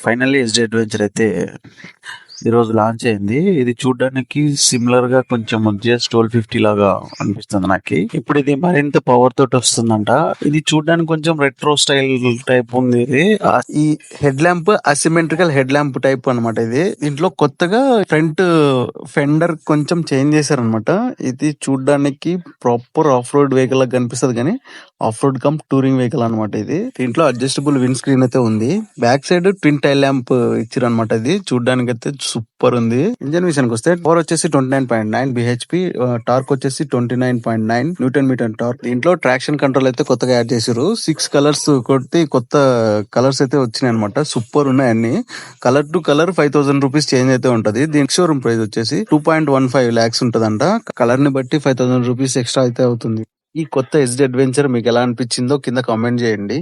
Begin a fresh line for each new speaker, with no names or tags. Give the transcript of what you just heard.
Finally SD adventure అయితే ఈరోజు launch అయింది. ఇది చూడ్డానికి సిమిలర్ గా కొంచెం జిఎస్ 1250 లాగా అనిపిస్తుంది నాకి. ఇప్పుడు ఇది మరింత పవర్ తోటి వస్తుందంట. ఇది చూడ్డానికి కొంచెం రెట్రో స్టైల్ టైప్ ఉంది. ఇది ఈ head lamp asymmetrical head lamp type అన్నమాట. ఇది దీంట్లో కొత్తగా ఫ్రంట్ ఫెండర్ కొంచెం చేంజ్ చేశారనమాట. ఇది చూడ్డానికి ప్రాపర్ ఆఫ్ రోడ్ వెహికల్ లాగా కనిపిస్తుంది, కానీ of road come touring vehicle అనమాట. ఇది దీంట్లో అడ్జస్టబుల్ విండ్ స్క్రీన్ అయితే ఉంది. Back side twin tail lamp ఇచ్చారనమాట. ఇది చూడ్డానికి అయితే సూపర్ ఉంది. ఇంజన్ విషయానికి వస్తే పవర్ వచ్చేసి 29.9 బిహెచ్పి, టార్క్ వచ్చేసి 29.9 న్యూటన్ మీటర్ టార్క్. దీంట్లో ట్రాక్షన్ కంట్రోల్ అయితే కొత్తగా యాడ్ చేశారు. 6 కలర్స్ కొట్టి కొత్త కలర్స్ అయితే వచ్చినాయి అనమాట. సూపర్ ఉన్నాయి అన్ని. Colour to colour 5,000 rupees change అయితే ఉంటది. దీని షోరూమ్ ప్రైస్ వచ్చేసి 2.15 lakhs ఉంటదంట. కలర్ ని బట్టి 5,000 రూపీస్ ఎక్స్ట్రా అయితే అవుతుంది. ఈ కొత్త ఎస్డి అడ్వెంచర్ మీకు ఎలా అనిపించిందో కింద కామెంట్ చేయండి.